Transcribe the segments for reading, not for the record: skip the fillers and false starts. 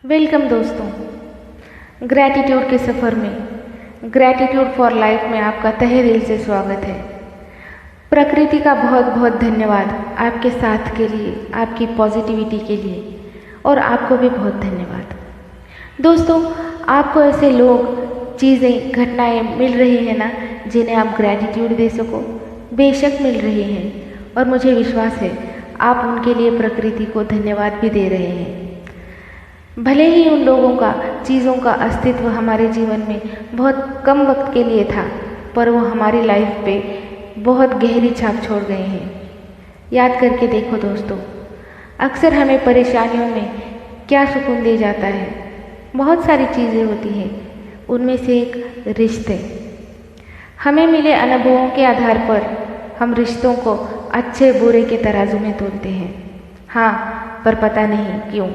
Welcome दोस्तों, gratitude के सफ़र में ग्रैटिट्यूड फॉर लाइफ में आपका तहे दिल से स्वागत है। प्रकृति का बहुत बहुत धन्यवाद आपके साथ के लिए, आपकी पॉजिटिविटी के लिए, और आपको भी बहुत धन्यवाद। दोस्तों, आपको ऐसे लोग, चीज़ें, घटनाएं मिल रही हैं ना जिन्हें आप ग्रैटिट्यूड दे सको? बेशक मिल रही हैं, और मुझे विश्वास है आप उनके लिए प्रकृति को धन्यवाद भी दे रहे हैं। भले ही उन लोगों का, चीज़ों का अस्तित्व हमारे जीवन में बहुत कम वक्त के लिए था, पर वो हमारी लाइफ पे बहुत गहरी छाप छोड़ गए हैं। याद करके देखो दोस्तों, अक्सर हमें परेशानियों में क्या सुकून दे जाता है? बहुत सारी चीज़ें होती हैं, उनमें से एक रिश्ते। हमें मिले अनुभवों के आधार पर हम रिश्तों को अच्छे बुरे के तराजू में तोलते हैं। हाँ, पर पता नहीं क्यों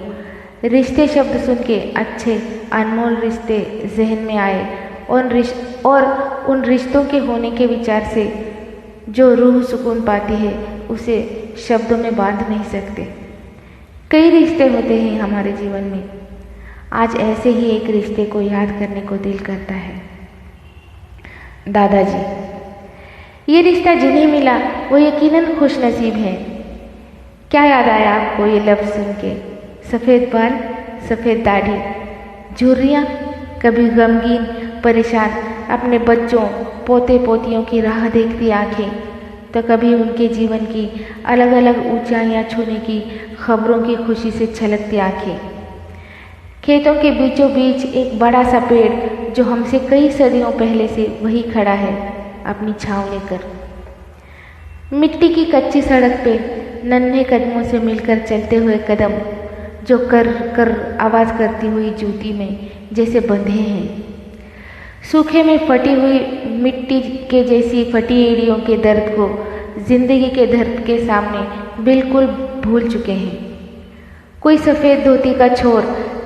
रिश्ते शब्द सुन के अच्छे अनमोल रिश्ते जहन में आए, और उन रिश्तों के होने के विचार से जो रूह सुकून पाती है उसे शब्दों में बांध नहीं सकते। कई रिश्ते होते हैं हमारे जीवन में। आज ऐसे ही एक रिश्ते को याद करने को दिल करता है। दादाजी। ये रिश्ता जिन्हें मिला वो यकीनन खुश नसीब हैं। क्या याद आया आपको ये लफ्ज़ सुन के? सफ़ेद बाल, सफ़ेद दाढ़ी, झुर्रियाँ, कभी गमगीन परेशान अपने बच्चों, पोते पोतियों की राह देखती आँखें, तो कभी उनके जीवन की अलग अलग ऊंचाइयाँ छूने की खबरों की खुशी से छलकती आँखें। खेतों के बीचों बीच एक बड़ा सा पेड़ जो हमसे कई सदियों पहले से वही खड़ा है अपनी छाँव लेकर। मिट्टी की कच्ची सड़क पे नन्हे कदमों से मिलकर चलते हुए कदम जो कर कर आवाज़ करती हुई जूती में जैसे बंधे हैं। सूखे में फटी हुई मिट्टी के जैसी फटी एड़ियों के दर्द को जिंदगी के दर्द के सामने बिल्कुल भूल चुके हैं। कोई सफ़ेद धोती का छोर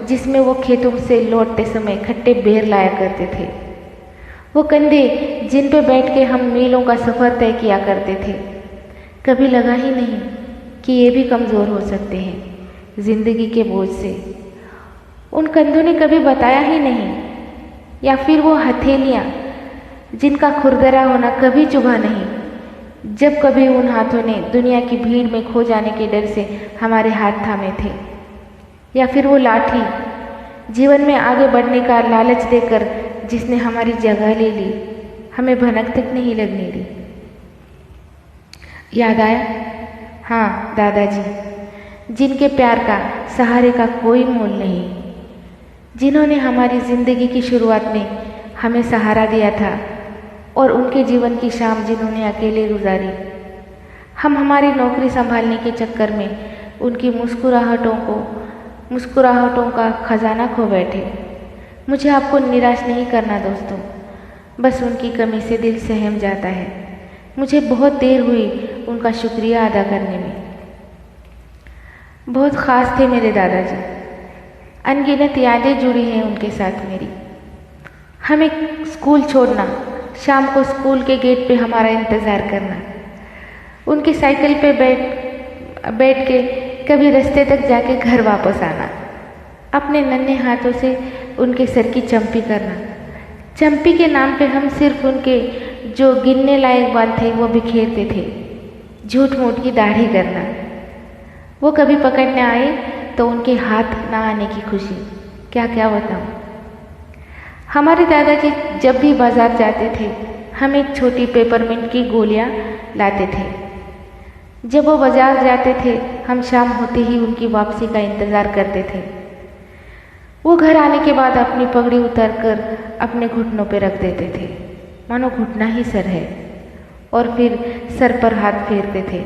जिसमें वो खेतों से लौटते समय खट्टे बेर लाया करते थे। वो कंधे जिन पे बैठ के हम मीलों का सफ़र तय किया करते थे। कभी लगा ही नहीं कि ये भी कमज़ोर हो सकते हैं जिंदगी के बोझ से। उन कंधों ने कभी बताया ही नहीं, या फिर वो हथेलियाँ जिनका खुरदरा होना कभी चुभा नहीं जब कभी उन हाथों ने दुनिया की भीड़ में खो जाने के डर से हमारे हाथ थामे थे। या फिर वो लाठी जीवन में आगे बढ़ने का लालच देकर जिसने हमारी जगह ले ली, हमें भनक तक नहीं लगने दी। याद आया? हाँ, दादाजी, जिनके प्यार का, सहारे का कोई मोल नहीं, जिन्होंने हमारी ज़िंदगी की शुरुआत में हमें सहारा दिया था, और उनके जीवन की शाम जिन्होंने अकेले गुजारी। हम हमारी नौकरी संभालने के चक्कर में उनकी मुस्कुराहटों का खजाना खो बैठे। मुझे आपको निराश नहीं करना दोस्तों, बस उनकी कमी से दिल सहम जाता है। मुझे बहुत देर हुई उनका शुक्रिया अदा करने में। बहुत ख़ास थे मेरे दादाजी। अनगिनत यादें जुड़ी हैं उनके साथ मेरी। हमें स्कूल छोड़ना, शाम को स्कूल के गेट पे हमारा इंतज़ार करना, उनकी साइकिल पे बैठ के कभी रास्ते तक जाके घर वापस आना, अपने नन्हे हाथों से उनके सर की चंपी करना। चंपी के नाम पे हम सिर्फ उनके जो गिनने लायक बाल थे वो बिखेरते थे। झूठ मूठ की दाढ़ी करना, वो कभी पकड़ने आए तो उनके हाथ ना आने की खुशी, क्या क्या बताऊँ। हमारे दादाजी जब भी बाज़ार जाते थे हम एक छोटी पेपरमिंट की गोलियाँ लाते थे। जब वो बाज़ार जाते थे हम शाम होते ही उनकी वापसी का इंतज़ार करते थे। वो घर आने के बाद अपनी पगड़ी उतार कर अपने घुटनों पर रख देते थे, मानो घुटना ही सर है, और फिर सर पर हाथ फेरते थे।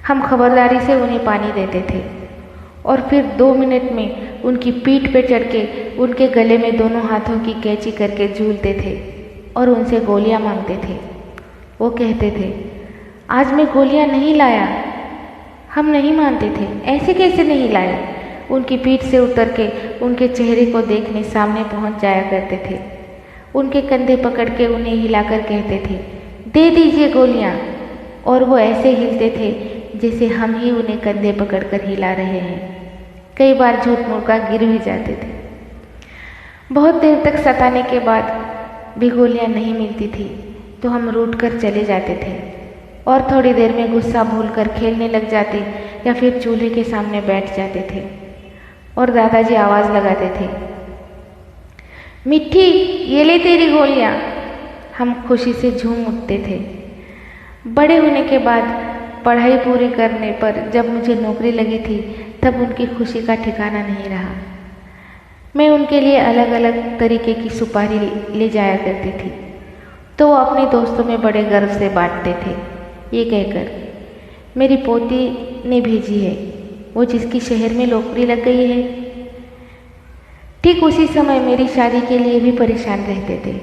हम खबरदारी से उन्हें पानी देते थे, और फिर 2 मिनट में उनकी पीठ पे चढ़ के उनके गले में दोनों हाथों की कैंची करके झूलते थे और उनसे गोलियां मांगते थे। वो कहते थे, आज मैं गोलियां नहीं लाया। हम नहीं मानते थे, ऐसे कैसे नहीं लाए। उनकी पीठ से उतर के उनके चेहरे को देखने सामने पहुंच जाया करते थे। उनके कंधे पकड़ के उन्हें हिलाकर कहते थे, दे दीजिए गोलियां। और वो ऐसे हिलते थे जैसे हम ही उन्हें कंधे पकड़कर हिला रहे हैं। कई बार झूठ मूठ का गिर भी जाते थे। बहुत देर तक सताने के बाद भी गोलियां नहीं मिलती थी तो हम रूठ कर चले जाते थे और थोड़ी देर में गुस्सा भूलकर खेलने लग जाते या फिर चूल्हे के सामने बैठ जाते थे और दादाजी आवाज़ लगाते थे, मिट्टी ये ले तेरी गोलियां। हम खुशी से झूम उठते थे। बड़े होने के बाद पढ़ाई पूरी करने पर जब मुझे नौकरी लगी थी तब उनकी खुशी का ठिकाना नहीं रहा। मैं उनके लिए अलग अलग तरीके की सुपारी ले जाया करती थी तो वो अपने दोस्तों में बड़े गर्व से बांटते थे, ये कहकर, मेरी पोती ने भेजी है, वो जिसकी शहर में नौकरी लग गई है। ठीक उसी समय मेरी शादी के लिए भी परेशान रहते थे।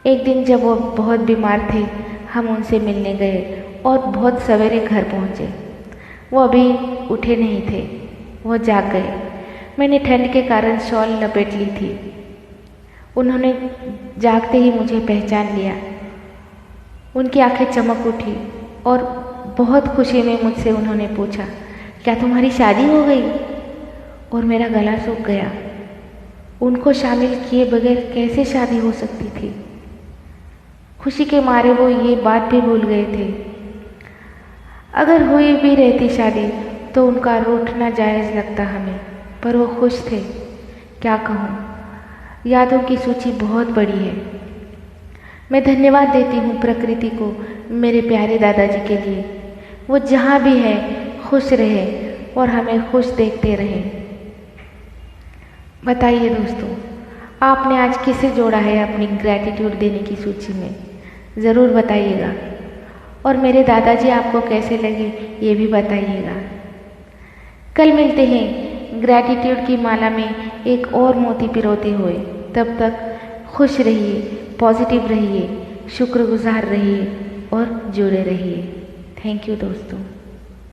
एक दिन जब वो बहुत बीमार थे, हम उनसे मिलने गए और बहुत सवेरे घर पहुँचे। वो अभी उठे नहीं थे, वो जाग गए। मैंने ठंड के कारण शॉल लपेट ली थी। उन्होंने जागते ही मुझे पहचान लिया। उनकी आंखें चमक उठी और बहुत खुशी में मुझसे उन्होंने पूछा, क्या तुम्हारी शादी हो गई? और मेरा गला सूख गया। उनको शामिल किए बगैर कैसे शादी हो सकती थी? खुशी के मारे वो ये बात भी भूल गए थे। अगर हुई भी रहती शादी तो उनका रूठना जायज़ लगता हमें, पर वो खुश थे। क्या कहूँ, यादों की सूची बहुत बड़ी है। मैं धन्यवाद देती हूँ प्रकृति को मेरे प्यारे दादाजी के लिए। वो जहाँ भी है खुश रहे और हमें खुश देखते रहे। बताइए दोस्तों, आपने आज किसे जोड़ा है अपनी ग्रैटिट्यूड देने की सूची में? ज़रूर बताइएगा। और मेरे दादाजी आपको कैसे लगे ये भी बताइएगा। कल मिलते हैं ग्रैटिट्यूड की माला में एक और मोती पिरोते हुए। तब तक खुश रहिए, पॉजिटिव रहिए, शुक्रगुजार रहिए और जुड़े रहिए। थैंक यू दोस्तों।